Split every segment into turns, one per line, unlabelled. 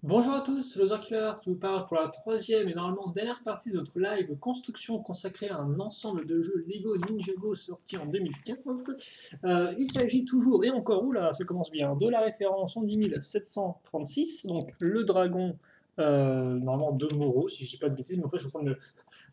Bonjour à tous, c'est Loser Killer qui vous parle pour la troisième et normalement dernière partie de notre live construction consacrée à un ensemble de jeux Lego Ninjago sorti en 2015. Il s'agit toujours, et encore, oula, ça commence bien, de la référence 110736, donc le dragon, normalement de Moro, si je dis pas de bêtises, mais en fait je suis en train de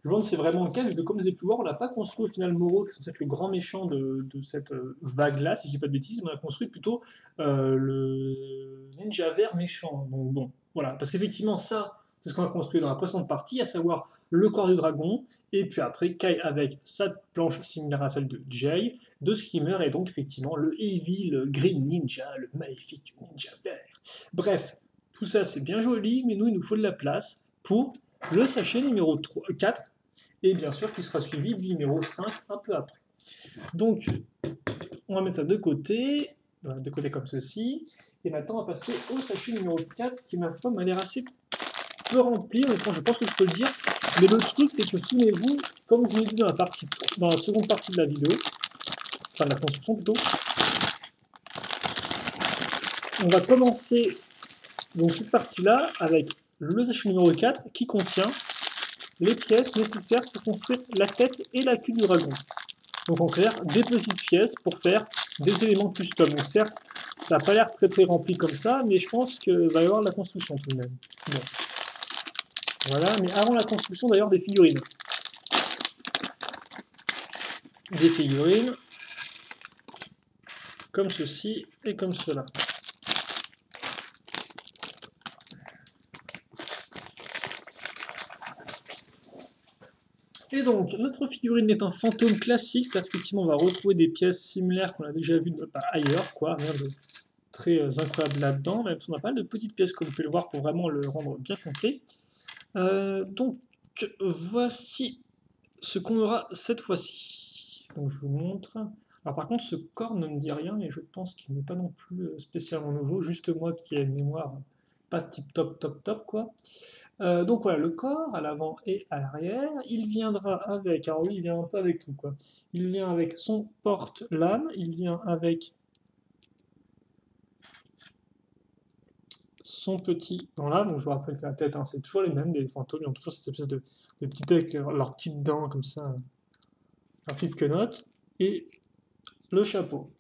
me demande si c'est vraiment le cas, vu que comme vous avez pu voir, on n'a pas construit au final Moro, qui est censé être le grand méchant de cette vague-là, si je dis pas de bêtises, mais on a construit plutôt le ninja vert méchant. Donc bon, voilà, parce qu'effectivement, ça, c'est ce qu'on a construit dans la précédente partie, à savoir le corps du dragon, et puis après, Kai avec sa planche similaire à celle de Jay, de Screamer, et donc effectivement le Evil Green Ninja, le maléfique ninja vert. Bref, tout ça c'est bien joli, mais nous, il nous faut de la place pour le sachet numéro 3, 4, et bien sûr qui sera suivi du numéro 5 un peu après. Donc, on va mettre ça de côté comme ceci, et maintenant on va passer au sachet numéro 4 qui, ma foi, m'a l'air assez peu rempli, honnêtement, je pense que je peux le dire. Mais le truc, c'est que souvenez-vous, comme je l'ai dit dans la seconde partie de la vidéo, enfin de la construction plutôt, on va commencer donc cette partie-là avec le sachet numéro 4 qui contient les pièces nécessaires pour construire la tête et la queue du dragon. Donc en clair, des petites pièces pour faire des éléments custom. Donc certes, ça n'a pas l'air très rempli comme ça, mais je pense qu'il va y avoir de la construction tout de même. Bon, voilà, mais avant la construction d'ailleurs des figurines. Des figurines, comme ceci et comme cela. Et donc, notre figurine est un fantôme classique, c'est-à-dire qu'effectivement on va retrouver des pièces similaires qu'on a déjà vues ailleurs, quoi, rien de très incroyable là-dedans, même si on a pas mal de petites pièces comme vous pouvez le voir pour vraiment le rendre bien complet. Donc voici ce qu'on aura cette fois-ci. Donc je vous montre. Alors par contre ce corps ne me dit rien et je pense qu'il n'est pas non plus spécialement nouveau, juste moi qui ai une mémoire pas tip top quoi. Donc voilà, le corps à l'avant et à l'arrière, il viendra avec, alors oui il vient un peu avec tout quoi. Il vient avec son porte-lame, il vient avec son petit dans là, donc je vous rappelle que la tête, hein, c'est toujours les mêmes, des fantômes, ils ont toujours cette espèce de petite tête avec leurs petites dents comme ça, leurs petites quenottes, et le chapeau.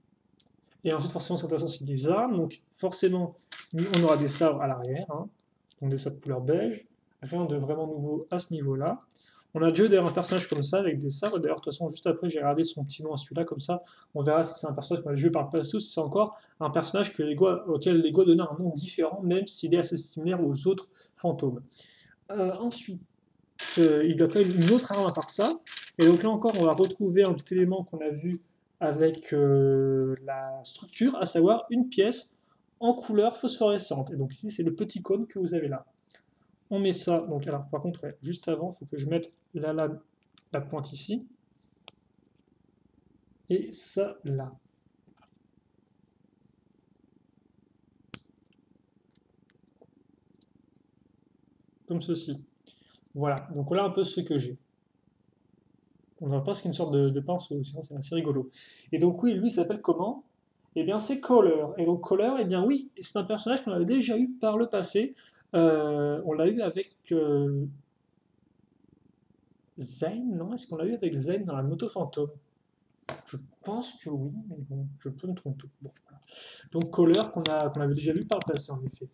Et ensuite, forcément, c'est intéressant, c'est des armes, donc forcément, on aura des sabres à l'arrière, hein, donc des sabres couleur beige, rien de vraiment nouveau à ce niveau-là. On a déjà eu d'ailleurs un personnage comme ça avec des sabres. D'ailleurs, de toute façon, juste après, j'ai regardé son petit nom à celui-là, comme ça, on verra si c'est un personnage qu'on a joué par le passé ou si c'est encore un personnage auquel Lego donnait un nom différent, même s'il est assez similaire aux autres fantômes. Ensuite, il a quand même une autre arme à part ça. Et donc là encore, on va retrouver un petit élément qu'on a vu avec la structure, à savoir une pièce en couleur phosphorescente. Et donc ici, c'est le petit cône que vous avez là. On met ça, donc alors par contre, ouais, juste avant, il faut que je mette la lame, la pointe ici, et ça là. Comme ceci. Voilà, donc voilà un peu ce que j'ai. On dirait pas ce qu'est une sorte de pinceau, sinon c'est assez rigolo. Et donc oui, lui il s'appelle comment? Eh bien c'est Color. Et donc Color, eh bien oui, c'est un personnage qu'on avait déjà eu par le passé. On l'a eu avec Zane, non? Est-ce qu'on l'a eu avec Zane dans la moto fantôme? Je pense que oui, mais bon, je peux me tromper. Bon, voilà. Donc Color qu'on avait déjà vu par le passé en effet.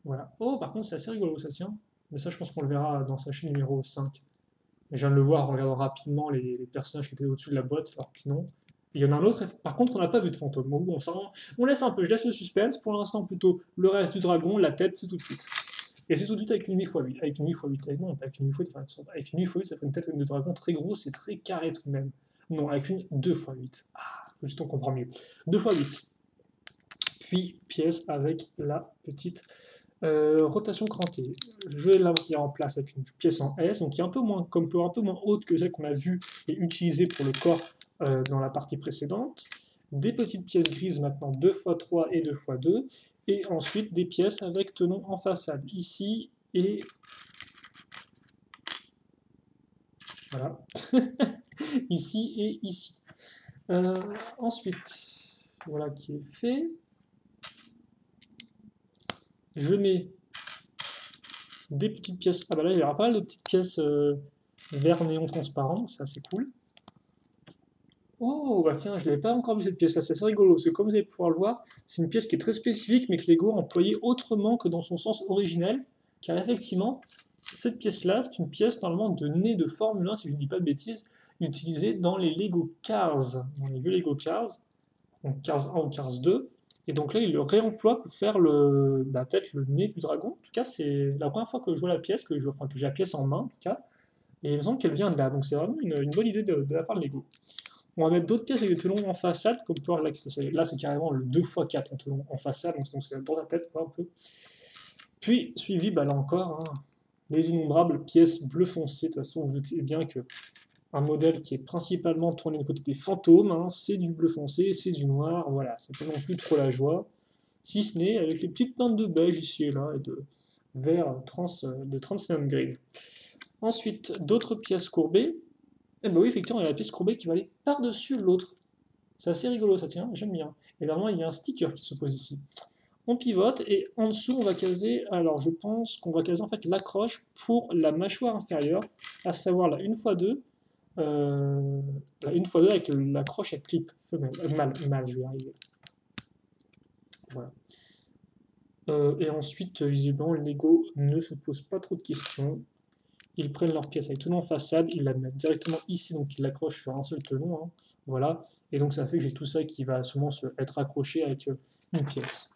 Voilà. Oh, par contre, c'est assez rigolo ça tient. Mais ça, je pense qu'on le verra dans sa chaîne numéro 5. Et je viens de le voir en regardant rapidement les personnages qui étaient au-dessus de la boîte, alors que sinon. Il y en a un autre, par contre, on n'a pas vu de fantôme. Bon, bon, on laisse un peu, je laisse le suspense. Pour l'instant, plutôt le reste du dragon, la tête, c'est tout de suite. Et c'est tout de suite avec une 8x8. Avec une 8x8, non, avec une 8x8, avec une 8x8, ça fait une tête de dragon très grosse et très carrée tout de même. Non, avec une 2x8. Ah, juste on comprend mieux. 2x8. Puis pièce avec la petite rotation crantée. Je vais l'avoir en place avec une pièce en S, donc qui est un peu moins, un peu moins haute que celle qu'on a vue et utilisée pour le corps dans la partie précédente. Des petites pièces grises maintenant 2x3 et 2x2. Et ensuite des pièces avec tenon en façade, ici et... Voilà. Ici et ici. Ensuite, voilà qui est fait. Je mets des petites pièces. Ah bah là, il y aura pas mal de petites pièces vert néon transparent, ça c'est cool. Oh, bah tiens, je l'avais pas encore vu cette pièce-là, c'est assez rigolo, parce que comme vous allez pouvoir le voir, c'est une pièce qui est très spécifique, mais que Lego a employée autrement que dans son sens originel, car effectivement, cette pièce-là, c'est une pièce normalement de nez de Formule 1, si je ne dis pas de bêtises, utilisée dans les Lego Cars, dans les vieux Lego Cars, donc Cars 1 ou Cars 2, et donc là, il le réemploie pour faire peut-être le nez du dragon. En tout cas, c'est la première fois que je vois la pièce, enfin, que j'ai la pièce en main, en tout cas, et il me semble qu'elle vient de là, donc c'est vraiment une bonne idée de la part de Lego. On va mettre d'autres pièces avec des telons en façade, comme tu vois, là c'est carrément le 2x4 en telon en façade, donc c'est dans la tête quoi, un peu. Puis, suivi, bah, là encore, hein, les innombrables pièces bleu foncé. De toute façon, vous doutez bien que un modèle qui est principalement tourné du côté des fantômes, hein, c'est du bleu foncé, c'est du noir, voilà, c'est pas non plus trop la joie, si ce n'est avec les petites teintes de beige ici et là, et de vert de Transcendent Green. Ensuite, d'autres pièces courbées. Eh ben oui, effectivement, il y a la pièce courbée qui va aller par-dessus l'autre. C'est assez rigolo, ça tient, j'aime bien. Et normalement, il y a un sticker qui se pose ici. On pivote et en dessous, on va caser, alors je pense qu'on va caser en fait l'accroche pour la mâchoire inférieure, à savoir la 1x2, la 1x2 avec l'accroche à clip femelle, mâle, je vais y arriver. Voilà. Et ensuite, visiblement, Lego ne se pose pas trop de questions. Ils prennent leur pièce avec tenon en façade, ils la mettent directement ici, donc ils l'accrochent sur un seul tenon. Hein. Voilà. Et donc ça fait que j'ai tout ça qui va sûrement être accroché avec une pièce.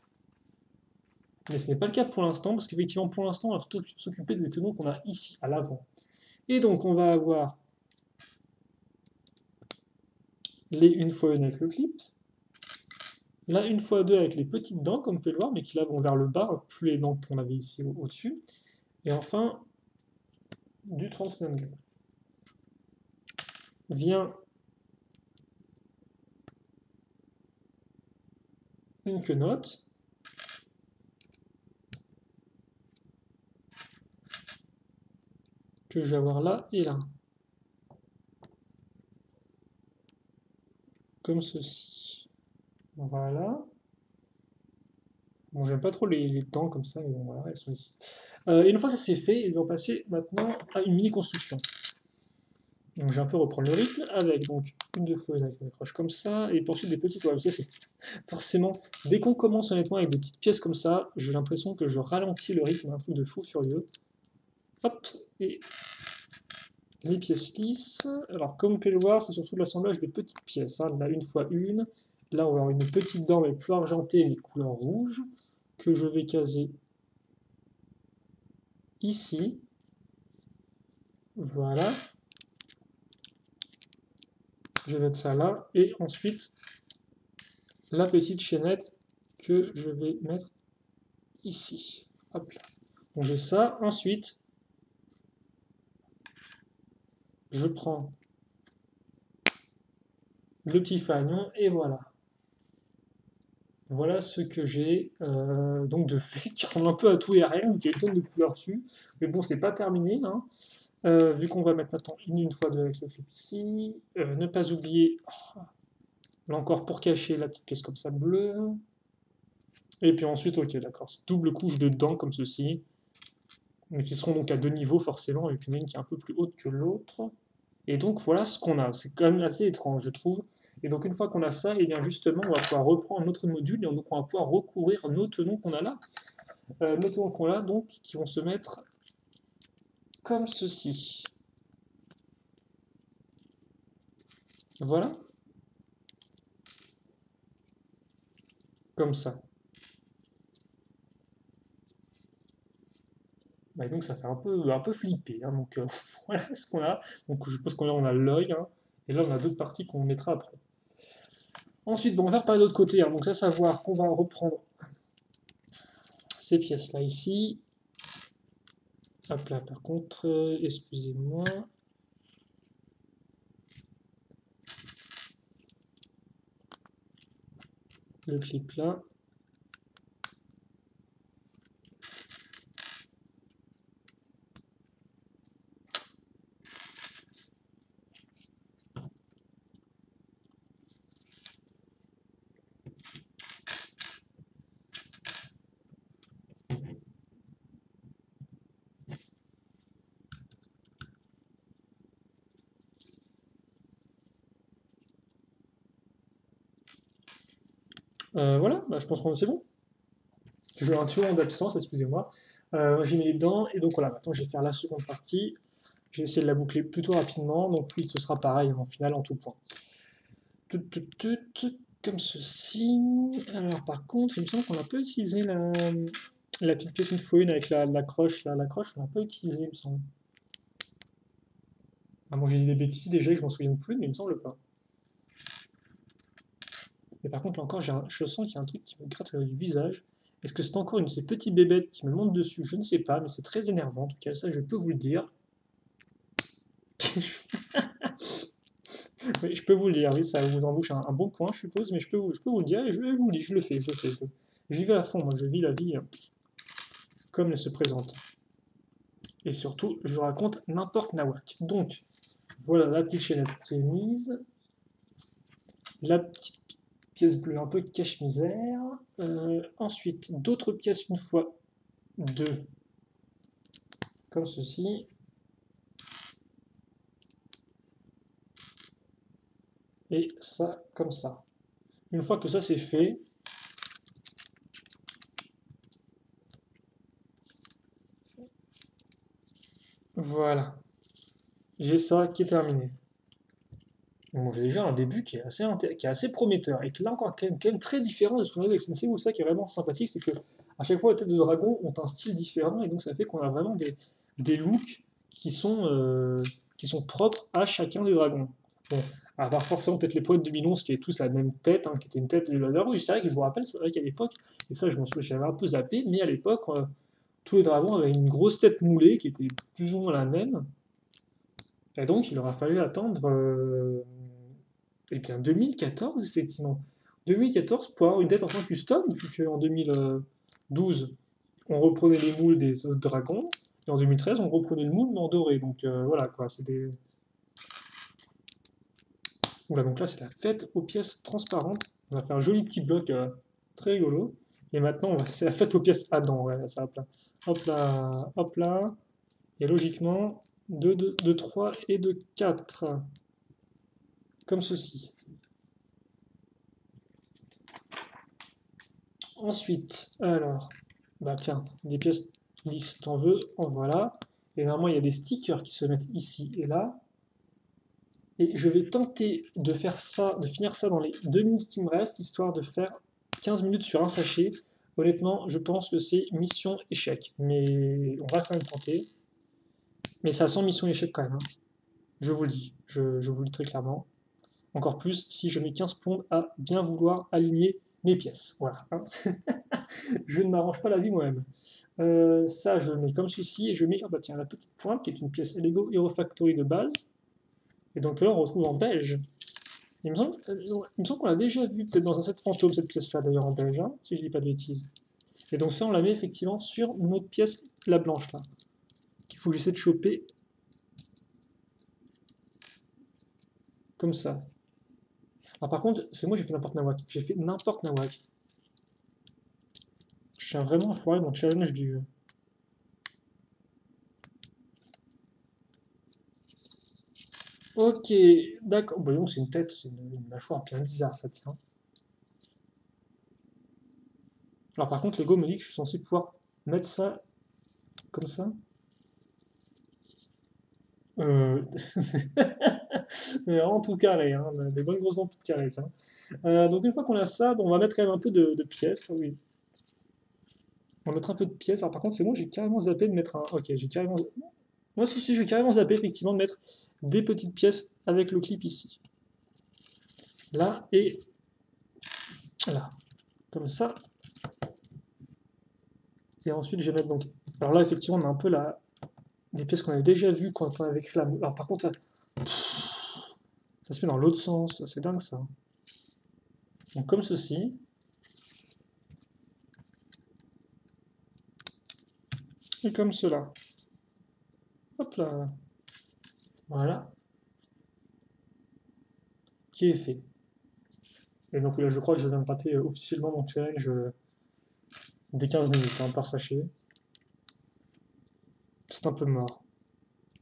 Mais ce n'est pas le cas pour l'instant, parce qu'effectivement, pour l'instant, on va surtout s'occuper des tenons qu'on a ici, à l'avant. Et donc, on va avoir les 1x1 avec le clip, la 1x2 avec les petites dents, comme vous pouvez le voir, mais qui là vont vers le bas, plus les dents qu'on avait ici au-dessus. Et enfin, du Transcendent Green. Vient une quenotte, que je vais avoir là et là. Comme ceci. Voilà. Bon, j'aime pas trop les dents comme ça, mais bon, voilà, elles sont ici. Et une fois que ça c'est fait, ils vont passer maintenant à une mini-construction. Donc j'ai un peu reprendre le rythme avec donc une deux fois avec une accroche comme ça, et pour ensuite des petites. Ouais, c'est forcément, dès qu'on commence honnêtement avec des petites pièces comme ça, j'ai l'impression que je ralentis le rythme, un truc de fou furieux. Hop, et les pièces lisses. Alors comme vous pouvez le voir, c'est surtout l'assemblage des petites pièces. Hein. Là, une fois une. Là, on va avoir une petite dent, mais plus argentée, mais couleur rouge, que je vais caser ici. Voilà. Je vais mettre ça là. Et ensuite, la petite chaînette que je vais mettre ici. Hop là. Donc j'ai ça. Ensuite, je prends le petit fanion et voilà. Voilà ce que j'ai donc de fait qui ressemble un peu à tout et à rien, donc il y a une tonne de couleurs dessus. Mais bon, c'est pas terminé. Hein. Vu qu'on va mettre maintenant une fois avec le clip ici. Ne pas oublier, là encore pour cacher la petite pièce comme ça bleue. Et puis ensuite, ok, d'accord, c'est double couche de dents comme ceci. Mais qui seront donc à deux niveaux forcément, avec une qui est un peu plus haute que l'autre. Et donc voilà ce qu'on a. C'est quand même assez étrange, je trouve. Et donc une fois qu'on a ça, et bien justement, on va pouvoir reprendre notre module et donc on va pouvoir recouvrir nos tenons qu'on a là. Nos tenons qu'on a donc qui vont se mettre comme ceci. Voilà. Comme ça. Bah, donc ça fait un peu flipper. Hein, donc voilà ce qu'on a. Donc je suppose qu'on a l'œil. Hein, et là on a d'autres parties qu'on mettra après. Ensuite, bon, on va parler de l'autre côté. Hein, donc ça, savoir qu'on va reprendre ces pièces-là ici. Hop là, par contre, excusez-moi. Le clip là. Voilà, bah, je pense que c'est bon. J'ai eu un petit moment d'absence, excusez-moi. J'ai mis les dents, et donc voilà, maintenant je vais faire la seconde partie. Je vais essayer de la boucler plutôt rapidement, donc oui, ce sera pareil en finale en tout point. Comme ceci. Alors par contre, il me semble qu'on n'a pas utilisé la petite pièce une fois une avec la croche. La croche, on n'a pas utilisé, il me semble. Ah, moi j'ai dit des bêtises déjà, que je m'en souviens plus, mais il me semble pas. Mais par contre, là encore, je sens qu'il y a un truc qui me gratte du visage. Est-ce que c'est encore une de ces petites bébêtes qui me monte dessus? Je ne sais pas, mais c'est très énervant. En tout cas, ça, je peux vous le dire. Oui, je peux vous le dire, oui, ça vous embouche un bon point, je suppose, mais je peux vous le dire et je vous le dis, je le fais, je le fais. J'y vais à fond, moi, je vis la vie comme elle se présente. Et surtout, je raconte n'importe nawak. Donc, voilà la petite chaînette qui est mise. La petite pièce bleue un peu cache-misère. Ensuite, d'autres pièces une fois deux, comme ceci. Et ça, comme ça. Une fois que ça c'est fait, voilà. J'ai ça qui est terminé. Donc j'ai déjà un début qui est assez prometteur et qui est là encore quand même très différent de ce qu'on avait avec Sensei. Ça qui est vraiment sympathique, c'est que à chaque fois les têtes de dragon ont un style différent et donc ça fait qu'on a vraiment des looks qui sont propres à chacun des dragons. Bon, à part forcément peut-être les poètes de Minon, qui est tous la même tête, hein, qui était une tête de l'honneur. Oui, c'est vrai que je vous rappelle, c'est vrai qu'à l'époque, et ça je m'en souviens, j'avais un peu zappé, mais à l'époque, tous les dragons avaient une grosse tête moulée qui était plus ou moins la même. Et donc il aura fallu attendre eh bien, 2014, effectivement. 2014 pour avoir une dette en tant que custom, vu qu'en 2012, on reprenait les moules des autres dragons, et en 2013, on reprenait le moule, mais en doré. Donc voilà, quoi, c'est des... Oula, donc là, c'est la fête aux pièces transparentes. On va faire un joli petit bloc très rigolo. Et maintenant, c'est la fête aux pièces Adam, ouais, ça hop là. Hop là, hop là. Et logiquement, 2, 3 et 2, 4. Comme ceci. Ensuite, alors, bah tiens, des pièces lisses, t'en veux, en voilà. Et normalement, il y a des stickers qui se mettent ici et là. Et je vais tenter de faire ça, de finir ça dans les 2 minutes qui me restent, histoire de faire 15 minutes sur un sachet. Honnêtement, je pense que c'est mission échec. Mais on va quand même tenter. Mais ça sent mission échec quand même, hein. Je vous le dis. Je vous le dis très clairement. Encore plus si je mets 15 plombes à bien vouloir aligner mes pièces. Voilà, hein. Je ne m'arrange pas la vie moi-même. Ça, je mets comme ceci et je mets, ah bah tiens, la petite pointe qui est une pièce Lego Hero Factory de base. Et donc là, on retrouve en beige. Il me semble qu'on l'a déjà vu peut-être dans un set fantôme, cette pièce-là d'ailleurs en beige, hein, si je dis pas de bêtises. Et donc ça, on la met effectivement sur notre pièce, la blanche là, qu'il faut que j'essaie de choper comme ça. Alors par contre, c'est moi j'ai fait n'importe nawak. J'ai fait n'importe nawak. Je suis vraiment foiré mon challenge du. Ok, d'accord. Bon, c'est une tête, c'est une mâchoire bien bizarre, ça tient. Alors par contre, Lego me dit que je suis censé pouvoir mettre ça comme ça. Euh... en tout carré, hein, des bonnes grosses dents toutes carrées, ça. Donc une fois qu'on a ça, bon, on va mettre quand même un peu de pièces. Ah oui. On va mettre un peu de pièces. Alors par contre, c'est moi, j'ai carrément zappé de mettre un. Ok, j'ai carrément. Moi, si, j'ai carrément zappé effectivement de mettre des petites pièces avec le clip ici. Là et là. Comme ça. Et ensuite, je vais mettre donc. Alors là, effectivement, on a un peu des pièces qu'on avait déjà vues quand on avait écrit la. Alors par contre, ça se met dans l'autre sens. C'est dingue ça. Donc comme ceci. Et comme cela. Hop là. Voilà. Qui est fait. Et donc là, je crois que je viens de rater officiellement mon challenge des 15 minutes hein, par sachet. C'est un peu mort.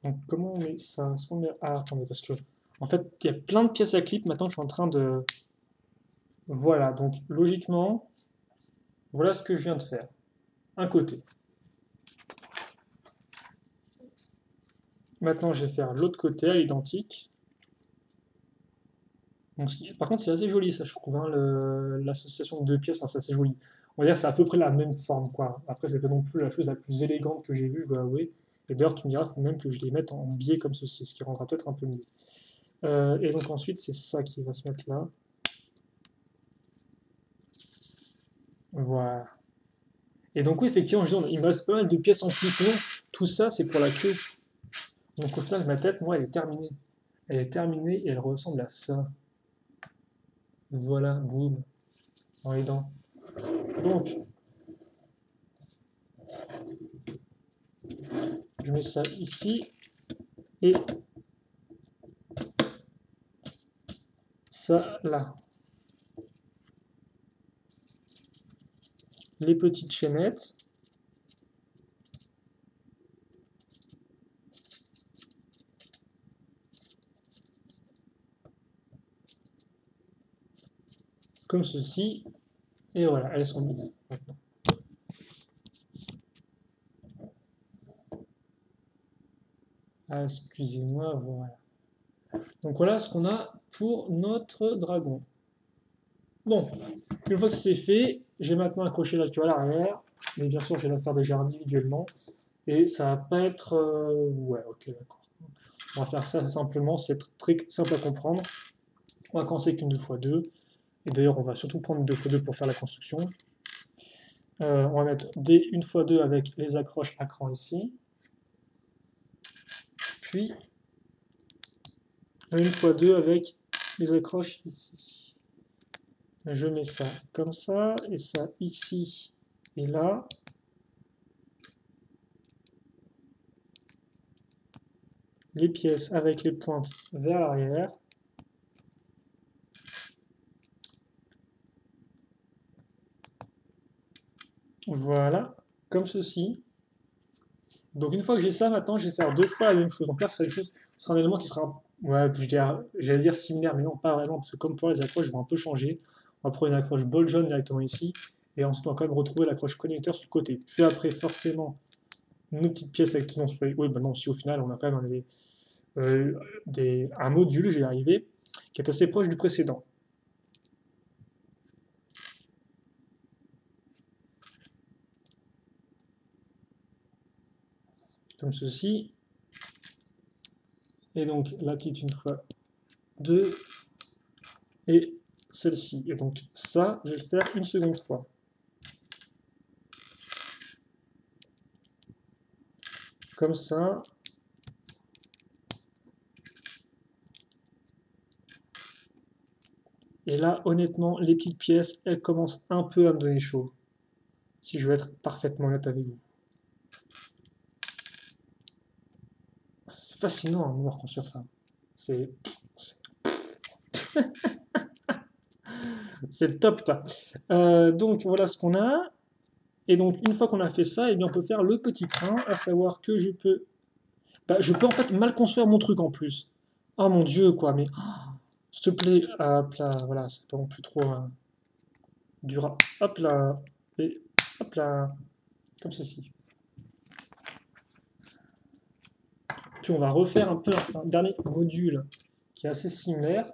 Donc comment on met ça? Ah, attendez, parce que en fait, il y a plein de pièces à clip. Maintenant, je suis en train Voilà, donc logiquement, voilà ce que je viens de faire. Un côté. Maintenant, je vais faire l'autre côté à l'identique. Par contre, c'est assez joli, ça, je trouve, hein, l'association de deux pièces, enfin, c'est assez joli. On va dire que c'est à peu près la même forme, quoi. Après, c'est pas non plus la chose la plus élégante que j'ai vue, je dois avouer. Et d'ailleurs, tu me diras, il faut même que je les mette en biais comme ceci, ce qui rendra peut-être un peu mieux. Et donc ensuite, c'est ça qui va se mettre là. Voilà. Et donc, oui, effectivement, il me reste pas mal de pièces en plus. Non, tout ça, c'est pour la queue. Donc, au final, ma tête, moi, elle est terminée. Elle est terminée et elle ressemble à ça. Voilà, boum, dans les dents. Donc, je mets ça ici et ça là. Les petites chaînettes. Comme ceci. Et voilà, elles sont mises maintenant. Ah, excusez-moi, voilà. Donc voilà ce qu'on a pour notre dragon. Bon, une fois que c'est fait, j'ai maintenant accroché la queue à l'arrière, mais bien sûr je vais la faire déjà individuellement, et ça va pas être... Ouais, ok, d'accord. On va faire ça simplement, c'est très simple à comprendre. On va commencer avec une 2x2, et d'ailleurs on va surtout prendre une 2x2 pour faire la construction. On va mettre des 1x2 avec les accroches à cran ici, puis 1x2 avec les accroches ici. Je mets ça comme ça, et ça ici et là. Les pièces avec les pointes vers l'arrière. Voilà, comme ceci. Donc une fois que j'ai ça, maintenant je vais faire deux fois la même chose. Donc là, ce sera un élément qui sera, ouais, j'allais dire similaire, mais non, pas vraiment, parce que comme pour les accroches, je vais un peu changer. On va prendre une accroche bol jaune directement ici, et ensuite on va quand même retrouver l'accroche connecteur sur le côté. Puis après, forcément, nos petites pièces avec tenons sur les... Oui, bah non, si au final, on a quand même un module, je vais y arriver, qui est assez proche du précédent. Comme ceci. Et donc la petite une fois deux, et celle-ci. Et donc ça, je vais le faire une seconde fois. Comme ça. Et là, honnêtement, les petites pièces, elles commencent un peu à me donner chaud. Si je veux être parfaitement honnête avec vous. C'est fascinant hein, de voir construire ça. C'est le top. Donc voilà ce qu'on a. Et donc une fois qu'on a fait ça, eh bien, on peut faire le petit train, à savoir que je peux en fait mal construire mon truc en plus. Oh mon dieu, quoi, mais s'il te plaît, hop là, voilà, c'est pas non plus trop dur. Hop là, et hop là, comme ceci. Puis on va refaire un peu un dernier module qui est assez similaire,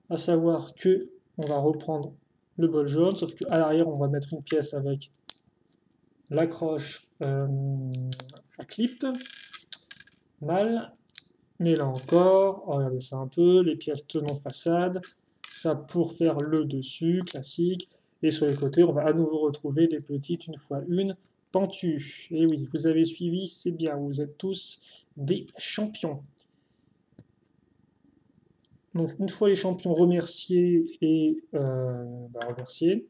à savoir que on va reprendre le bol jaune, sauf qu'à l'arrière on va mettre une pièce avec l'accroche à clip, mal, mais là encore, regardez ça un peu, les pièces tenons façade, ça pour faire le dessus, classique, et sur les côtés on va à nouveau retrouver des petites une fois une pentues. Et oui, vous avez suivi, c'est bien, vous êtes tous des champions. Donc une fois les champions remerciés et remerciés,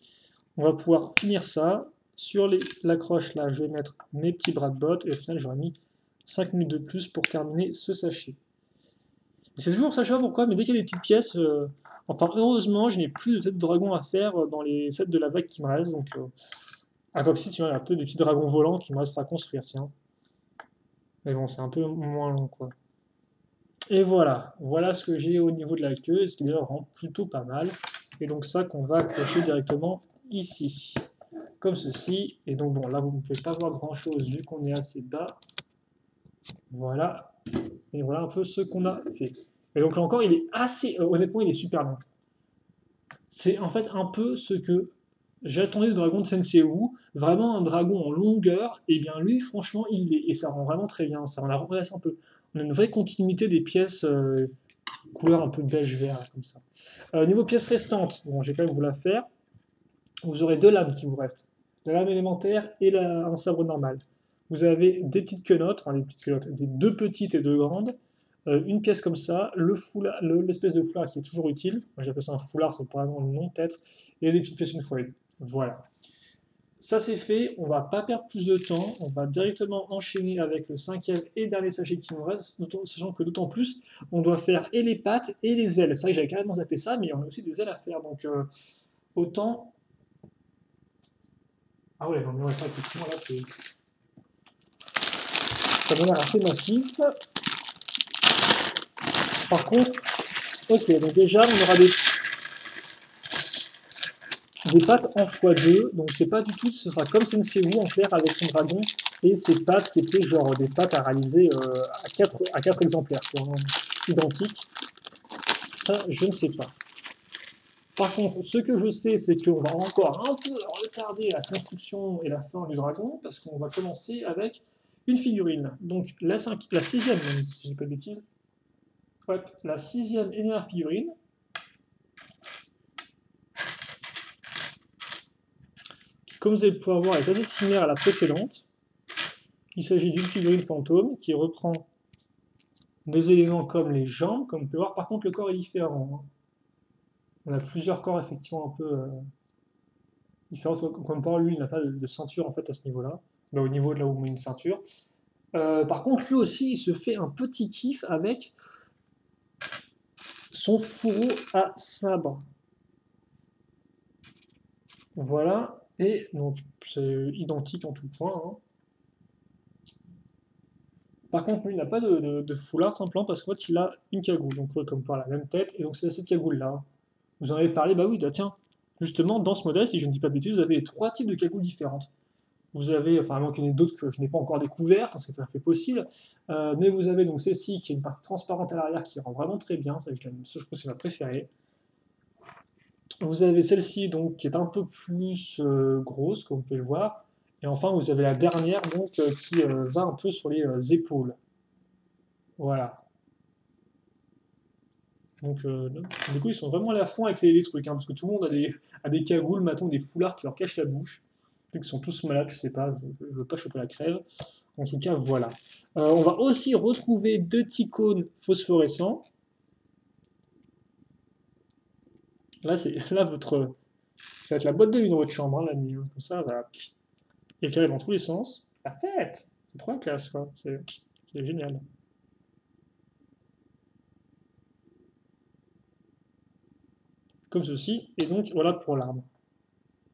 on va pouvoir finir ça. Sur l'accroche là, je vais mettre mes petits bras de botte et au final j'aurai mis 5 minutes de plus pour terminer ce sachet. C'est toujours ça, je sais pas pourquoi, mais dès qu'il y a des petites pièces, enfin heureusement je n'ai plus de tête de dragon à faire dans les sets de la vague qui me restent. Donc comme si tu vois, il y a peut-être des petits dragons volants qui me restent à construire, tiens. Mais bon, c'est un peu moins long quoi. Et voilà, voilà ce que j'ai au niveau de la queue, ce qui d'ailleurs rend plutôt pas mal. Et donc ça qu'on va accrocher directement ici, comme ceci. Et donc bon, là vous ne pouvez pas voir grand chose vu qu'on est assez bas. Voilà. Et voilà un peu ce qu'on a fait. Et donc là encore, il est assez, honnêtement, il est super long. C'est en fait un peu ce que j'attendais du dragon de Sensei Wu, vraiment un dragon en longueur, et bien lui, franchement, il l'est, et ça rend vraiment très bien, ça en remplace un peu. On a une vraie continuité des pièces couleur un peu beige-vert, comme ça. Niveau pièces restantes, bon, j'ai quand même vous la faire, vous aurez deux lames qui vous restent, la lame élémentaire et un sabre normal. Vous avez des petites quenottes, enfin des petites quenottes, des deux petites et deux grandes, une pièce comme ça, l'espèce de foulard qui est toujours utile, moi j'appelle ça un foulard, c'est pas vraiment le nom peut-être, et des petites pièces une fois. Voilà. Ça c'est fait, on va pas perdre plus de temps, on va directement enchaîner avec le cinquième et dernier sachet qui nous reste, sachant que d'autant plus, on doit faire et les pattes et les ailes. C'est vrai que j'avais carrément zappé ça, mais on a aussi des ailes à faire, donc autant... Ah ouais, non mais ouais, ça, effectivement là c'est... Ça m'a l'air assez massif. Par contre, ok, donc déjà on aura des pattes en x2, donc c'est pas du tout, ce sera comme Sensei Wu en clair avec son dragon, et ses pattes qui étaient genre des pattes à réaliser à 4 exemplaires, identiques. Ça, je ne sais pas. Par contre, ce que je sais, c'est qu'on va encore un peu retarder la construction et la fin du dragon, parce qu'on va commencer avec une figurine. Donc la sixième, si je dis pas de bêtises, hop, la sixième et dernière figurine. Comme vous allez pouvoir voir, elle est assez similaire à la précédente. Il s'agit d'une figurine fantôme qui reprend des éléments comme les jambes, comme on peut voir. Par contre, le corps est différent. On a plusieurs corps effectivement un peu différents. Comme par lui, il n'a pas de ceinture en fait à ce niveau-là. Là, au niveau de là où on met une ceinture. Par contre, lui aussi, il se fait un petit kiff avec son fourreau à sabre. Voilà. Et donc, c'est identique en tout point. Hein. Par contre, lui, il n'a pas de foulard simplement parce qu'en fait, il a une cagoule. Donc, comme par la même tête. Et donc, c'est cette cagoule-là. Vous en avez parlé, bah oui, bah tiens. Justement, dans ce modèle, si je ne dis pas de bêtises, vous avez 3 types de cagoules différentes. Vous avez, enfin, à moins qu'il y en ait d'autres que je n'ai pas encore découvertes, parce que ça fait possible. Mais vous avez donc celle-ci qui est une partie transparente à l'arrière qui rend vraiment très bien. Ça, je trouve que c'est ma préférée. Vous avez celle-ci donc qui est un peu plus grosse, comme vous pouvez le voir. Et enfin, vous avez la dernière donc qui va un peu sur les épaules. Voilà. Donc, du coup, ils sont vraiment à la fond avec les trucs, hein, parce que tout le monde a des cagoules, maintenant, des foulards qui leur cachent la bouche. Ils sont tous malades, je sais pas, je veux pas choper la crève. En tout cas, voilà. On va aussi retrouver 2 petits cônes phosphorescents. Là, ça va être la boîte de nuit dans votre chambre, hein, la nuit. Hein. Comme ça, va éclairer dans tous les sens. La fête! C'est trop la classe, quoi. C'est génial. Comme ceci. Et donc, voilà pour l'arme.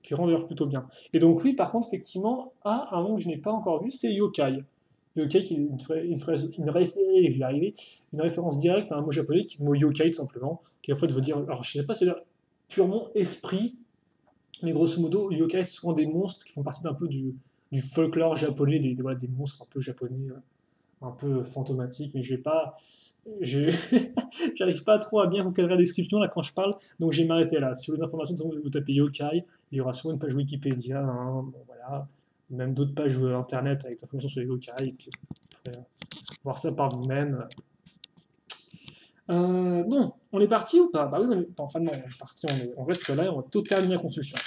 Qui rend d'ailleurs plutôt bien. Et donc lui, par contre, effectivement, a un nom que je n'ai pas encore vu, c'est Yokai. Yokai qui est une référence directe à un mot japonais qui est le mot yokai tout simplement, qui en fait veut dire, alors je sais pas si c'est purement esprit, mais grosso modo, yokai c'est souvent des monstres qui font partie d'un peu du folklore japonais, voilà, des monstres un peu japonais, un peu fantomatiques, mais je vais pas, je j'arrive pas trop à bien vous cadrer la description là quand je parle, donc j'ai m'arrêter là. Si vous avez des informations, vous tapez yokai, il y aura souvent une page Wikipédia, hein, bon, voilà, même d'autres pages internet avec des informations sur les yokai, et puis vous pourrez voir ça par vous-même. Bon, on est parti ou pas? Bah oui, enfin non, on est parti, on reste là et on va tout terminer la construction.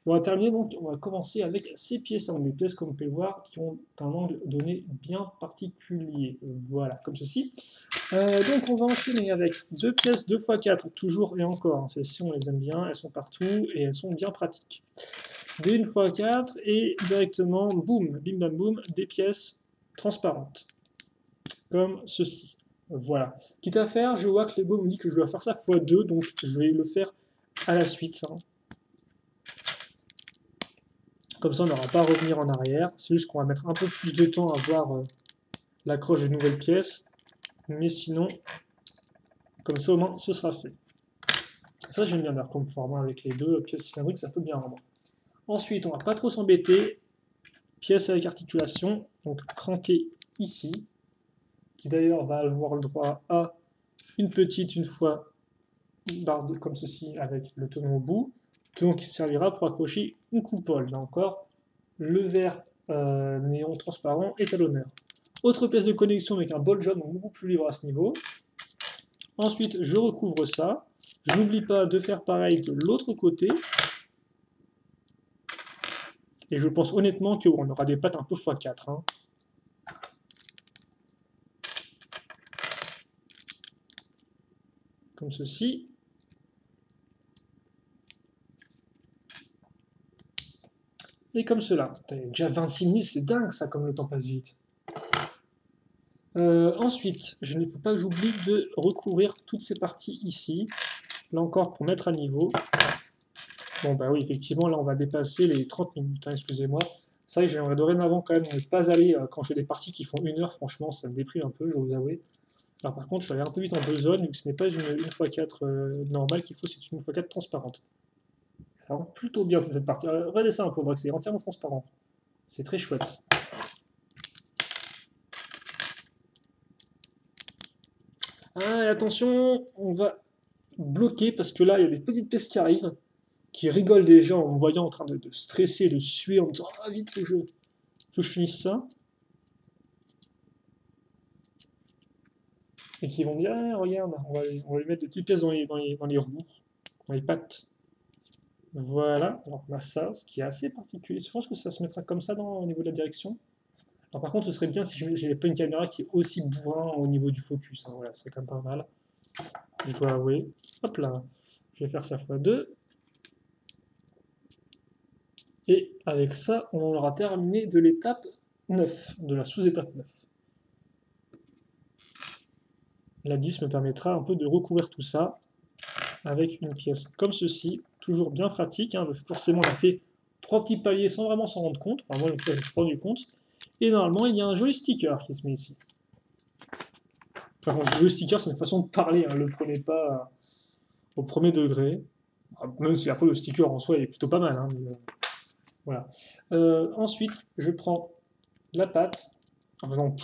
On va terminer donc, on va commencer avec ces pièces, hein, des pièces comme vous pouvez voir qui ont un angle donné bien particulier. Voilà, comme ceci. Donc on va enchaîner avec 2 pièces 2x4, toujours et encore. Hein, celles-ci on les aime bien, elles sont partout et elles sont bien pratiques. Des 1x4 et directement, boum, bim bam boum, des pièces transparentes. Comme ceci. Voilà. Quitte à faire, je vois que Lego me dit que je dois faire ça x2, donc je vais le faire à la suite. Hein. Comme ça, on n'aura pas à revenir en arrière. C'est juste qu'on va mettre un peu plus de temps à voir l'accroche de nouvelles pièces. Mais sinon, comme ça au moins, ce sera fait. Ça, j'aime bien d'ailleurs comme format avec les deux pièces cylindriques, ça peut bien rendre. Ensuite, on va pas trop s'embêter. Pièce avec articulation, donc cranquée ici, qui d'ailleurs va avoir le droit à une petite, une fois, barre comme ceci, avec le tenon au bout. Tenon qui servira pour accrocher une coupole. Là encore, le verre néon transparent est à l'honneur. Autre pièce de connexion avec un ball job, donc beaucoup plus libre à ce niveau. Ensuite, je recouvre ça. Je n'oublie pas de faire pareil de l'autre côté. Et je pense honnêtement qu'on aura des pattes un peu x4. Hein. Comme ceci. Et comme cela. Déjà 26 minutes, c'est dingue ça, comme le temps passe vite. Ensuite, il ne faut pas que j'oublie de recouvrir toutes ces parties ici. Là encore, pour mettre à niveau. Bon, bah oui, effectivement, là, on va dépasser les 30 minutes, hein, excusez-moi. Ça, j'aimerais dorénavant quand même ne pas aller, quand je fais des parties qui font 1 heure, franchement, ça me déprime un peu, je vais vous avouer. Alors par contre, je suis allé un peu vite en besogne, vu que ce n'est pas une x4 normale qu'il faut, c'est une x4 transparente. Ça rend plutôt bien toute cette partie. Regardez ça un peu, c'est entièrement transparent. C'est très chouette. Ah, et attention, on va bloquer parce que là, il y a des petites pièces qui arrivent, qui rigolent déjà en me voyant en train de stresser, de suer, en me disant ah vite, faut que je finisse ça. Et qui vont dire ah, regarde, on va lui mettre des petites pièces dans les roues, dans les pattes. Voilà, alors on a ça, ce qui est assez particulier. Je pense que ça se mettra comme ça au niveau de la direction. Alors par contre, ce serait bien si je n'avais pas une caméra qui est aussi bourrin au niveau du focus. Hein. Voilà, c'est quand même pas mal. Je dois avouer. Hop là, je vais faire ça x2. Et avec ça, on aura terminé de l'étape 9, de la sous-étape 9. La 10 me permettra un peu de recouvrir tout ça avec une pièce comme ceci, toujours bien pratique. Hein. Forcément, on a fait 3 petits paliers sans vraiment s'en rendre compte. Enfin, moi, je me suis rendu compte. Et normalement, il y a un joli sticker qui se met ici. Enfin, quand je dis joli sticker, c'est une façon de parler. Ne le prenez pas au premier degré. Même si après, le sticker en soi est plutôt pas mal. Hein, mais, voilà. Ensuite, je prends la pâte. Ah bah non,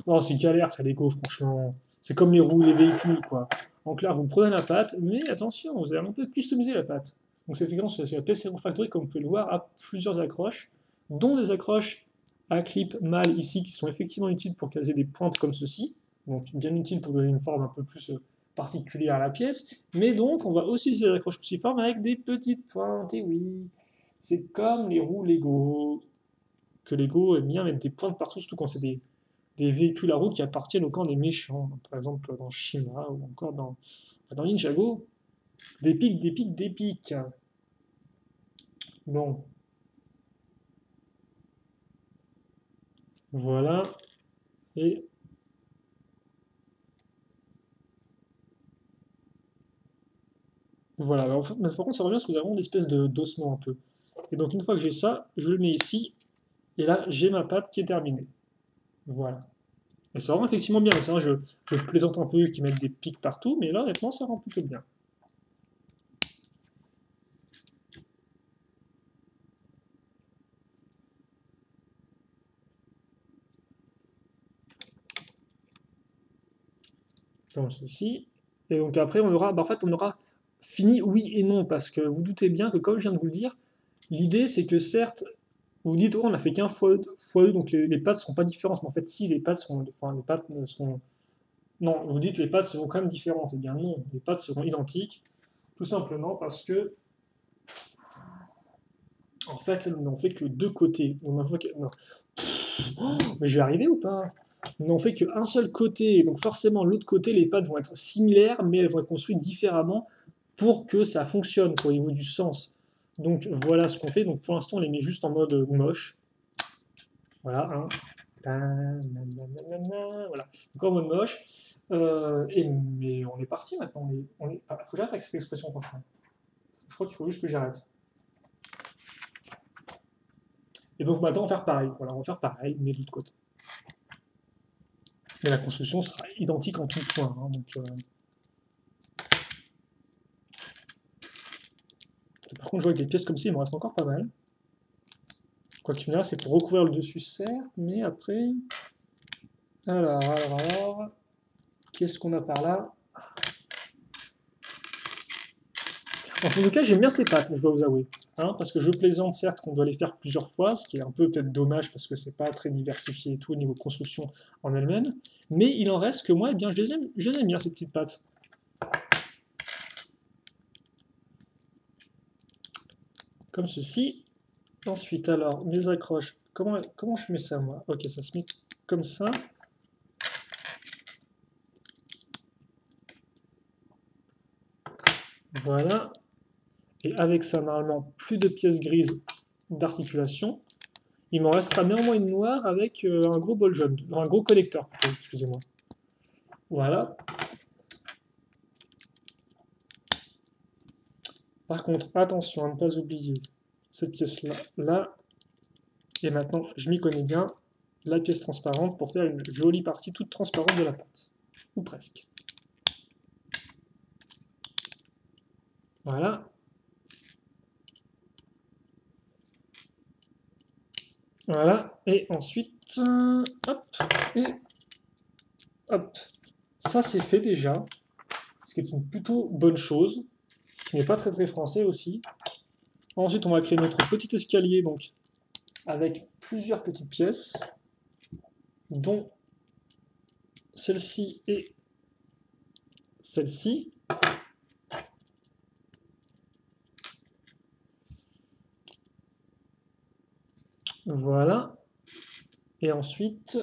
non c'est galère, ça Lego, franchement. C'est comme les roues des véhicules, quoi. En clair, vous prenez la pâte, mais attention, vous allez un peu customiser la pâte. Donc c'est effectivement sur la pièce Hero Factory, comme vous pouvez le voir, à plusieurs accroches, dont des accroches à clip mâle ici, qui sont effectivement utiles pour caser des pointes comme ceci. Donc bien utiles pour donner une forme un peu plus particulière à la pièce. Mais donc, on va aussi utiliser des accroches cruciformes avec des petites pointes, et oui. C'est comme les roues Lego, que Lego aime bien mettre des pointes partout, surtout quand c'est des véhicules à roues qui appartiennent au camp des méchants. Par exemple, dans Shima ou encore dans Ninjago. Des pics, des pics, des pics. Bon. Voilà. Et voilà. Alors, par contre, ça revient parce que nous avons des espèces d'ossements un peu. Et donc, une fois que j'ai ça, je le mets ici. Et là, j'ai ma pâte qui est terminée. Voilà. Et ça rend effectivement bien. Ça, je plaisante un peu qu'ils mettent des pics partout, mais là, honnêtement, ça rend plutôt bien. Comme ceci. Et donc après, on aura, en fait, on aura fini oui et non, parce que vous doutez bien que, comme je viens de vous le dire, l'idée c'est que certes, vous dites, oh, on n'a fait qu'un x2, donc les pattes ne seront pas différentes. Mais en fait, si les pattes sont, enfin, les pattes sont, non, vous dites les pattes seront quand même différentes. Eh bien non, les pattes seront identiques, tout simplement parce que, en fait, on n'en fait que deux côtés. On en fait que, non. Oh, mais je vais arriver ou pas? On n'en fait qu'un seul côté, donc forcément l'autre côté, les pattes vont être similaires, mais elles vont être construites différemment pour que ça fonctionne au niveau du sens. Donc voilà ce qu'on fait. Donc pour l'instant, on les met juste en mode moche. Voilà, hein. Voilà. Donc en mode moche. Mais on est parti maintenant. Faut que j'arrête avec cette expression, franchement. Je crois qu'il faut juste que j'arrête. Et donc maintenant, on va faire pareil. Voilà, on va faire pareil, mais de l'autre côté. Mais la construction sera identique en tout point. Hein, donc, contre, je vois que des pièces comme ça, il m'en reste encore pas mal. Quoi que tu me diras, c'est pour recouvrir le dessus, certes, mais après... Alors... Qu'est-ce qu'on a par là? En tout cas, j'aime bien ces pâtes, je dois vous avouer. Hein, parce que je plaisante certes qu'on doit les faire plusieurs fois, ce qui est un peu peut-être dommage parce que c'est pas très diversifié et tout au niveau construction en elle-même. Mais il en reste que moi, eh bien, je les aime bien ces petites pâtes. Comme ceci. Ensuite, alors, mes accroches. Comment je mets ça, moi? Ok, ça se met comme ça. Voilà. Et avec ça, normalement, plus de pièces grises d'articulation. Il m'en restera néanmoins une noire avec un gros bol jaune, un gros connecteur, excusez-moi. Voilà. Par contre, attention à ne pas oublier cette pièce-là, là. Et maintenant, je m'y connais bien, la pièce transparente pour faire une jolie partie toute transparente de la pâte. Ou presque. Voilà. Voilà. Et ensuite, hop, et hop. Ça, c'est fait déjà. Ce qui est une plutôt bonne chose. Ce qui n'est pas très très français aussi. Ensuite, on va créer notre petit escalier, donc, avec plusieurs petites pièces, dont celle-ci et celle-ci. Voilà. Et ensuite,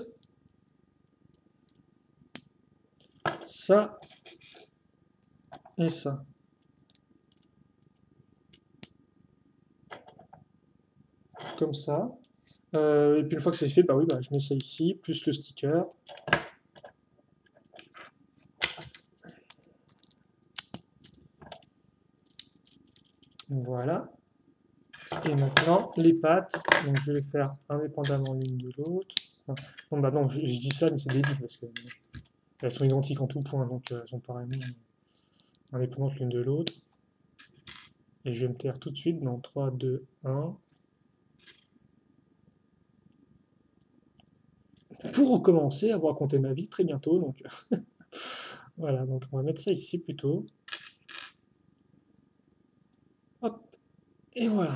ça et ça. Comme ça. Et puis une fois que c'est fait, bah oui, bah, je mets ça ici, plus le sticker. Voilà. Et maintenant, les pattes, donc je vais les faire indépendamment l'une de l'autre. Bon, bah non, je dis ça, mais c'est débile parce que elles sont identiques en tout point, donc elles sont pareillement indépendantes l'une de l'autre. Et je vais me taire tout de suite dans 3, 2, 1. Pour recommencer à vous raconter ma vie très bientôt. Donc voilà, donc on va mettre ça ici plutôt. Hop, et voilà.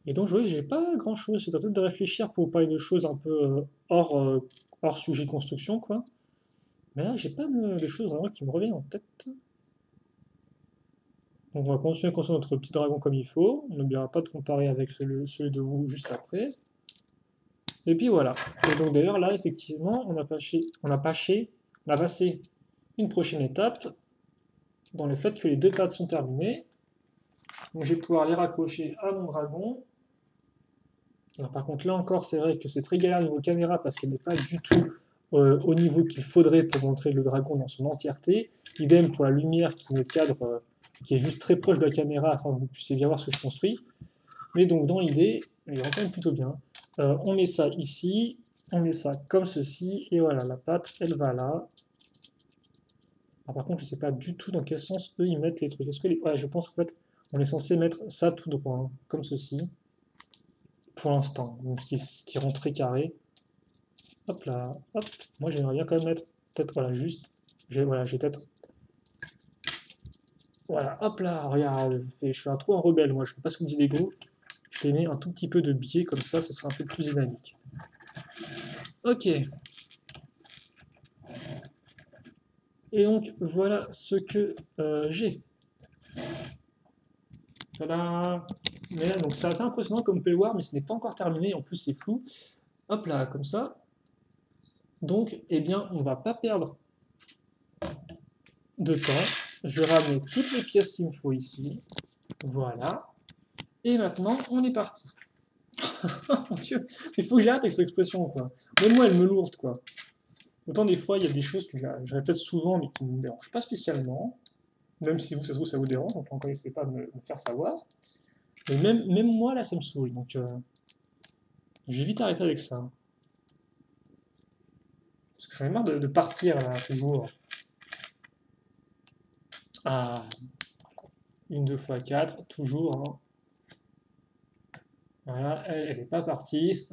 Et donc, je vois que j'ai pas grand chose. C'est peut-être de réfléchir pour parler de choses un peu hors sujet construction, quoi. Mais là, j'ai pas de choses vraiment qui me reviennent en tête. Donc, on va continuer à construire notre petit dragon comme il faut. On n'oubliera pas de comparer avec celui de vous juste après. Et puis voilà. Et donc, d'ailleurs, là, effectivement, on a passé une prochaine étape dans le fait que les deux pattes sont terminées. Donc, je vais pouvoir les raccrocher à mon dragon. Alors, par contre, là encore, c'est vrai que c'est très galère niveau caméra parce qu'elle n'est pas du tout au niveau qu'il faudrait pour montrer le dragon dans son entièreté. Idem pour la lumière qui me cadre, qui est juste très proche de la caméra afin que vous puissiez bien voir ce que je construis. Mais donc, dans l'idée, il est quand même plutôt bien. On met ça ici, on met ça comme ceci, et voilà, la patte, elle va là. Alors, par contre, je ne sais pas du tout dans quel sens eux ils mettent les trucs. Ouais, je pense qu'en fait, on est censé mettre ça tout droit, hein, comme ceci. Pour l'instant, donc ce qui rend très carré. Hop là, hop. Moi j'aimerais bien quand même mettre, peut-être, voilà, juste, voilà, j'ai peut-être, voilà, hop là, regarde, je suis un trop un rebelle, moi, je fais pas ce que me dit Lego, je les mets un tout petit peu de biais, comme ça, ce sera un peu plus dynamique. Ok. Et donc, voilà ce que j'ai. Voilà. Mais là, donc c'est assez impressionnant comme vous pouvez le voir, mais ce n'est pas encore terminé, en plus c'est flou. Hop là, comme ça. Donc, eh bien, on va pas perdre de temps. Je vais ramener toutes les pièces qu'il me faut ici. Voilà. Et maintenant, on est parti. Mon Dieu, il faut que j'arrête avec cette expression, quoi. Même moi, elle me lourde, quoi. Autant des fois, il y a des choses que je répète souvent, mais qui ne me dérangent pas spécialement. Même si vous, ça se trouve, ça vous dérange, donc encore n'hésitez pas à me faire savoir. Mais même moi, là, ça me saoule. Donc, j'ai vite arrêté avec ça. Parce que j'en ai marre de partir là, toujours. Ah, une, 2 fois 4, toujours. Hein. Voilà, elle n'est pas partie.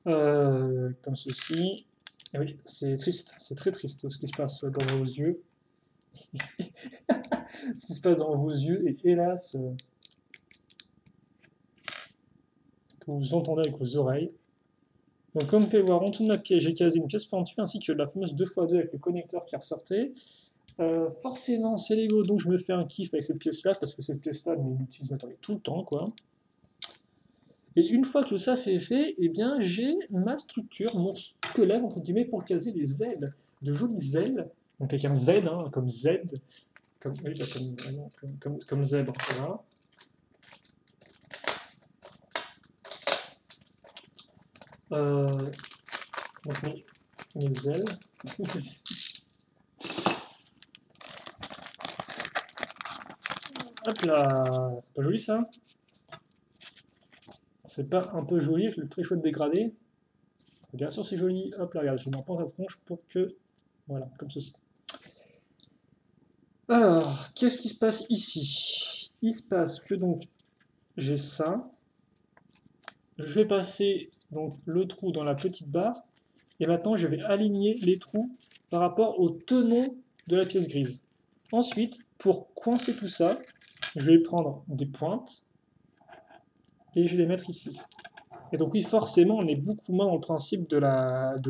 Comme ceci. Et oui, c'est triste, c'est très triste ce qui se passe dans vos yeux. Ce qui se passe dans vos yeux, et hélas, que vous entendez avec vos oreilles. Donc comme vous pouvez voir, en dessous de ma pièce, j'ai casé une pièce pentue ainsi que la fameuse 2x2 avec le connecteur qui ressortait. Forcément, c'est Lego, donc je me fais un kiff avec cette pièce-là, parce que cette pièce-là, on l'utilise maintenant tout le temps, quoi. Et une fois que ça c'est fait, eh bien j'ai ma structure, mon squelette, entre guillemets, pour caser les ailes, de jolies ailes, donc avec un Z, hein, comme Z, comme, oui, bah, comme zèbre, voilà. Donc mes ailes. Hop là, c'est pas joli ça? C'est pas un peu joli avec le très chouette dégradé? Bien sûr c'est joli. Hop là, regarde, je m'en prends la tronche pour que... Voilà, comme ceci. Alors, qu'est-ce qui se passe ici? Il se passe que donc j'ai ça. Je vais passer donc le trou dans la petite barre. Et maintenant, je vais aligner les trous par rapport au tenon de la pièce grise. Ensuite, pour coincer tout ça, je vais prendre des pointes et je vais les mettre ici. Et donc oui, forcément, on est beaucoup moins dans le principe de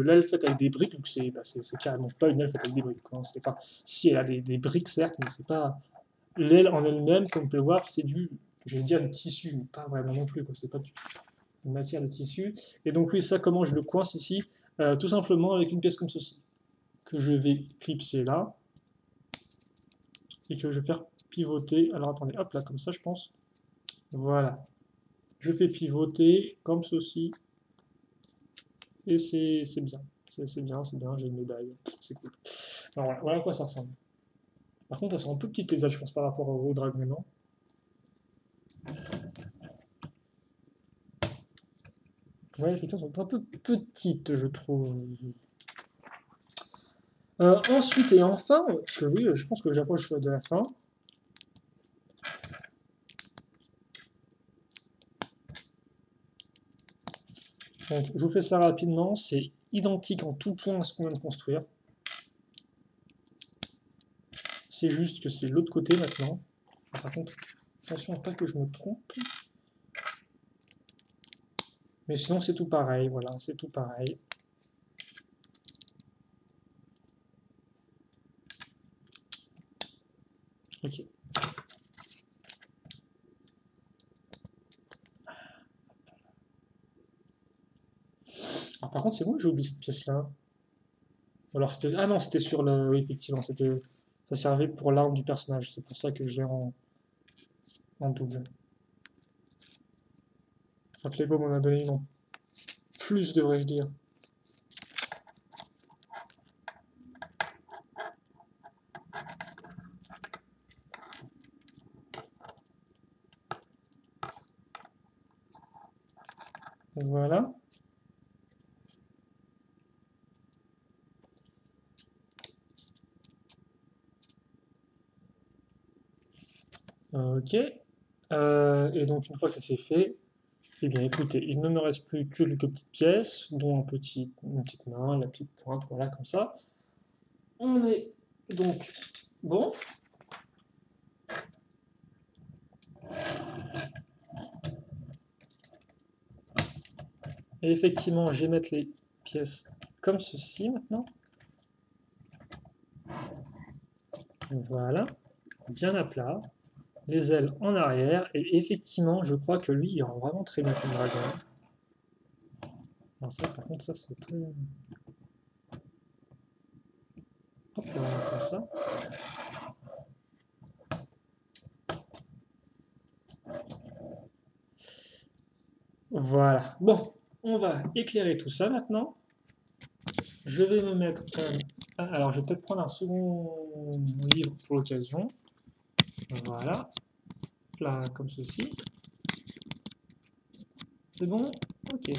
l'aile faite avec des briques, donc c'est carrément pas une aile faite avec des briques. Quoi. Pas, si elle a des briques, certes, mais c'est pas l'aile en elle-même, comme on peut le voir, c'est je vais dire du tissu, mais pas vraiment non plus, c'est pas une matière de tissu. Et donc oui, ça, comment je le coince ici? Tout simplement avec une pièce comme ceci, que je vais clipser là, et que je vais faire pivoter. Alors attendez, hop là, comme ça je pense. Voilà. Je fais pivoter comme ceci, et c'est bien. C'est bien, j'ai une médaille, c'est cool. Alors voilà à quoi ça ressemble. Par contre, elles sont un peu petites les ailes, je pense, par rapport au dragon maintenant. Ouais, effectivement, elles sont un peu petites, je trouve. Ensuite et enfin, parce que oui, je pense que j'approche de la fin. Donc, je vous fais ça rapidement, c'est identique en tout point à ce qu'on vient de construire. C'est juste que c'est l'autre côté maintenant. Par contre, attention pas que je me trompe. Mais sinon, c'est tout pareil, voilà, c'est tout pareil. Ok. Alors, par contre, c'est bon, j'ai oublié cette pièce-là. Alors, c'était... Ah non, c'était sur le... Oui, effectivement, ça servait pour l'arme du personnage. C'est pour ça que je l'ai en double. Enfin, que Lego m'en a donné une plus, devrais-je dire. Voilà. Ok. Et donc, une fois que ça c'est fait, eh bien, écoutez, il ne me reste plus que quelques petites pièces, dont une petite main, la petite pointe, voilà, comme ça. On est donc bon. Et effectivement, je vais mettre les pièces comme ceci maintenant. Voilà, bien à plat. Les ailes en arrière. Et effectivement, je crois que lui, il rend vraiment très bien comme dragon. Alors ça, par contre, ça, c'est très... Hop, comme ça. Voilà. Bon, on va éclairer tout ça maintenant. Je vais me mettre... alors, je vais peut-être prendre un second livre pour l'occasion. Voilà. Là, comme ceci. C'est bon? Ok.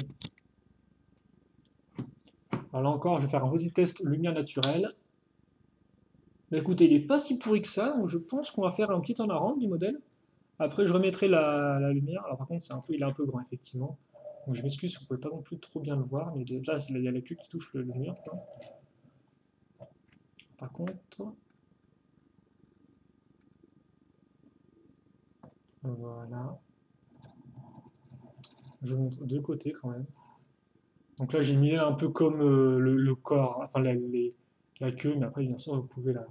Alors là encore, je vais faire un petit test lumière naturelle. Bah, écoutez, il n'est pas si pourri que ça, donc je pense qu'on va faire un petit en rendre du modèle. Après, je remettrai la lumière. Alors par contre, il est un peu grand, effectivement. Donc je m'excuse si vous ne pouvez pas non plus trop bien le voir, mais là, il y a la queue qui touche le mur. Par contre, voilà. Je vous montre de côté quand même. Donc là, j'ai mis un peu comme le corps, enfin la queue, mais après, bien sûr, vous pouvez la.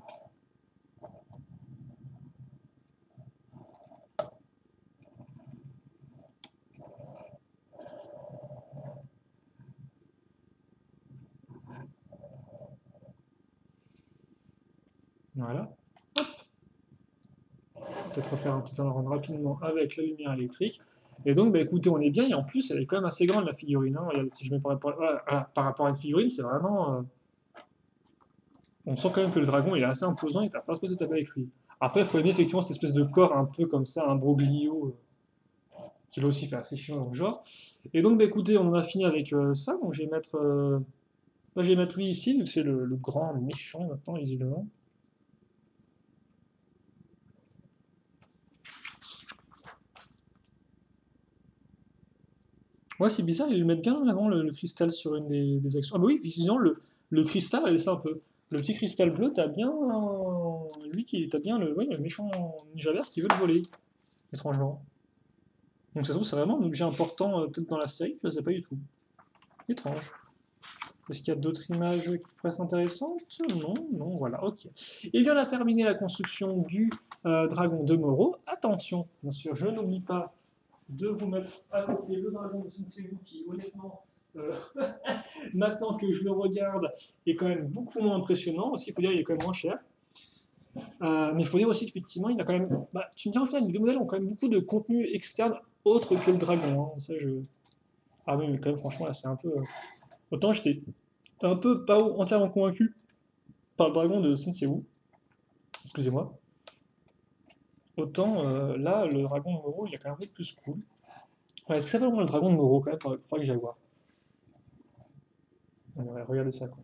Voilà. Peut-être refaire un petit en rendre rapidement avec la lumière électrique. Et donc, bah, écoutez, on est bien. Et en plus, elle est quand même assez grande, la figurine. Hein. Regardez, si je mets par rapport à une figurine, c'est vraiment. On sent quand même que le dragon il est assez imposant et t'as pas trop de taper avec lui. Après, il faut aimer effectivement cette espèce de corps un peu comme ça, un broglio, qui va aussi faire assez chiant dans le genre. Et donc, bah, écoutez, on en a fini avec ça. Donc, je vais mettre lui ici, vu que c'est le grand méchant maintenant, visiblement. Ouais, c'est bizarre, ils le mettent bien en avant le cristal sur une des actions. Ah bah oui, visiblement, le cristal, c'est un peu. Le petit cristal bleu, t'as bien. T'as bien ouais, le méchant ninja vert qui veut le voler, étrangement. Donc ça se trouve, c'est vraiment un objet important peut-être dans la série, je ne sais pas du tout. Étrange. Est-ce qu'il y a d'autres images qui pourraient être intéressantes? Non, non, voilà, ok. Et bien on a terminé la construction du dragon de Moro. Attention, bien sûr, je n'oublie pas de vous mettre à côté le dragon de Senseibu qui, honnêtement, euh, maintenant que je le regarde, est quand même beaucoup moins impressionnant. Aussi, il faut dire qu'il est quand même moins cher. Mais il faut dire aussi qu'effectivement, il a quand même. Bah, tu me dis en fait, les deux modèles ont quand même beaucoup de contenu externe autre que le dragon. Hein. Ça, Ah oui, mais quand même, franchement, là, c'est un peu. Autant j'étais un peu pas entièrement convaincu par le dragon de Senseibu, excusez-moi. Autant là, le dragon de Moro, il est quand même un peu plus cool. Ouais, est-ce que ça s'appelle vraiment le dragon de Moro quand même? Faudrait que j'aille voir. Ouais, regardez ça, quoi.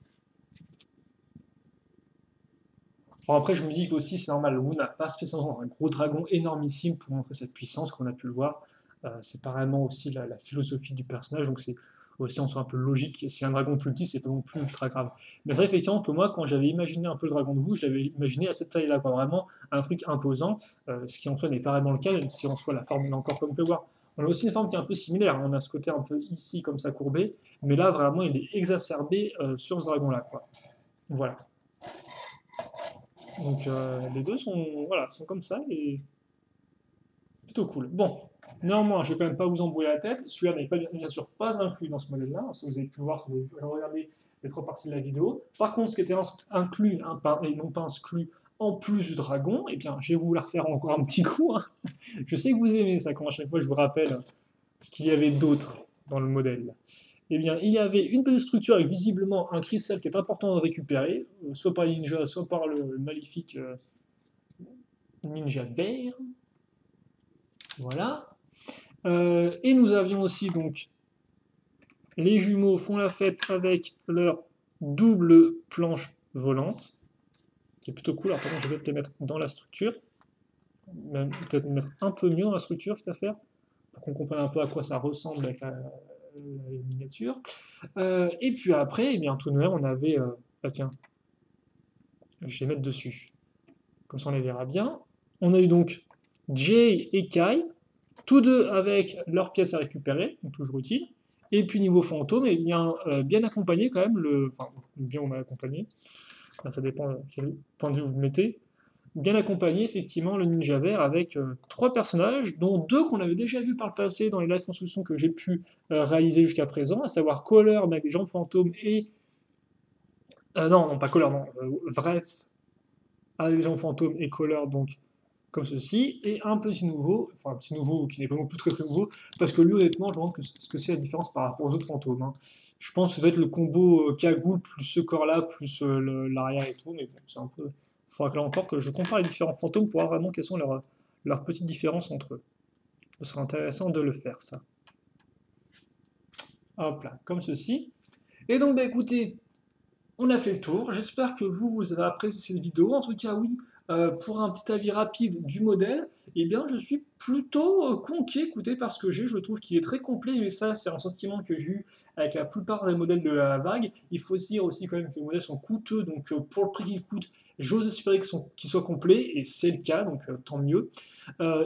Bon, après, je me dis que aussi, c'est normal, Wu n'a pas spécialement un gros dragon énormissime pour montrer cette puissance qu'on a pu le voir. C'est pas vraiment aussi la philosophie du personnage, donc c'est aussi en soi un peu logique. Si un dragon plus petit, c'est pas non plus ultra grave. Mais c'est vrai effectivement que moi, quand j'avais imaginé un peu le dragon de Wu, je l'avais imaginé à cette taille-là, quoi. Vraiment un truc imposant, ce qui en soi n'est pas vraiment le cas, même si en soi la forme est encore comme on peut voir. On a aussi une forme qui est un peu similaire, hein. On a ce côté un peu ici comme ça courbé, mais là vraiment il est exacerbé sur ce dragon-là, quoi. Voilà. Donc les deux sont, voilà, sont comme ça et plutôt cool. Bon, néanmoins, je vais quand même pas vous embrouiller la tête. Celui-là n'est pas, bien sûr pas inclus dans ce modèle-là. Si vous avez pu le voir, si vous avez regardé les trois parties de la vidéo. Par contre, ce qui était inclus, hein, et non pas exclu, en plus du dragon, eh bien, je vais vous la refaire encore un petit coup. Hein. Je sais que vous aimez ça quand à chaque fois je vous rappelle ce qu'il y avait d'autre dans le modèle. Eh bien, il y avait une petite structure avec visiblement un cristal qui est important à récupérer, soit par les ninjas, soit par le maléfique ninja vert. Voilà. Et nous avions aussi donc les jumeaux font la fête avec leur double planche volante, qui est plutôt cool. Alors, par contre, je vais peut-être les mettre dans la structure, même peut-être mettre un peu mieux dans la structure, cette affaire, pour qu'on comprenne un peu à quoi ça ressemble avec la miniature. Et puis après, eh bien, tout de même, on avait. Ah tiens, je vais mettre dessus. Comme ça, on les verra bien. On a eu donc Jay et Kai, tous deux avec leurs pièces à récupérer, donc toujours utile. Et puis niveau fantôme, eh bien, bien accompagné quand même, enfin bien ou mal accompagné, ça dépend quel point de vue vous mettez, bien accompagné effectivement le ninja vert avec trois personnages, dont deux qu'on avait déjà vus par le passé dans les live constructions que j'ai pu réaliser jusqu'à présent, à savoir Collar avec des jambes fantômes et... non, non, pas Collar, non, Vreth avec des jambes fantômes et Collar, donc comme ceci, et un petit nouveau, enfin un petit nouveau qui n'est pas non plus très très nouveau, parce que lui honnêtement je me demande ce que c'est la différence par rapport aux autres fantômes. Hein. Je pense que ça doit être le combo cagoule plus ce corps-là, plus l'arrière et tout, mais bon, c'est un peu... Il faudra que là encore que je compare les différents fantômes pour voir vraiment quelles sont leurs petites différences entre eux. Ce serait intéressant de le faire ça. Hop là, comme ceci. Et donc, bah écoutez, on a fait le tour. J'espère que vous avez apprécié cette vidéo. En tout cas, oui, pour un petit avis rapide du modèle, eh bien, je suis plutôt conquis, écoutez, parce que je trouve qu'il est très complet, et ça, c'est un sentiment que j'ai eu avec la plupart des modèles de la vague. Il faut se dire aussi quand même que les modèles sont coûteux, donc pour le prix qu'ils coûtent, j'ose espérer qu'ils soient complets, et c'est le cas, donc tant mieux.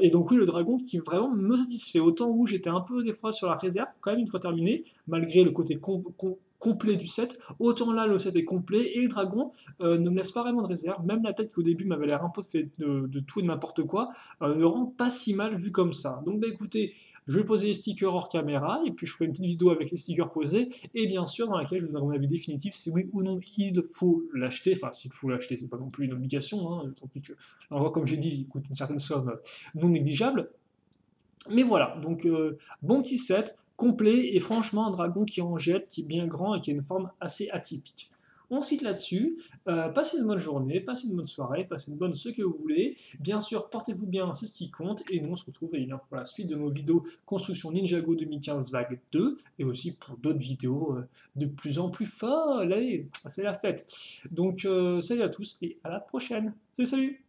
Et donc oui, le dragon qui vraiment me satisfait. Autant où j'étais un peu des fois sur la réserve, quand même une fois terminé, malgré le côté complet du set, autant là le set est complet et le dragon ne me laisse pas vraiment de réserve. Même la tête qui au début m'avait l'air un peu fait de tout et de n'importe quoi, ne rend pas si mal vu comme ça. Donc bah écoutez, je vais poser les stickers hors caméra et puis je ferai une petite vidéo avec les stickers posés et bien sûr dans laquelle je vous donnerai mon avis définitif si oui ou non il faut l'acheter. Enfin, s'il faut l'acheter, c'est pas non plus une obligation, hein, tant pis que, alors, comme j'ai dit, il coûte une certaine somme non négligeable. Mais voilà, donc bon petit set, complet, et franchement un dragon qui en jette, qui est bien grand et qui a une forme assez atypique. On cite là-dessus, passez une bonne journée, passez une bonne soirée, passez une bonne ce que vous voulez. Bien sûr, portez-vous bien, c'est ce qui compte, et nous on se retrouve évidemment pour la suite de nos vidéos Construction Ninjago 2015 Vague 2, et aussi pour d'autres vidéos de plus en plus folles. Allez, c'est la fête. Donc salut à tous, et à la prochaine. Salut, salut!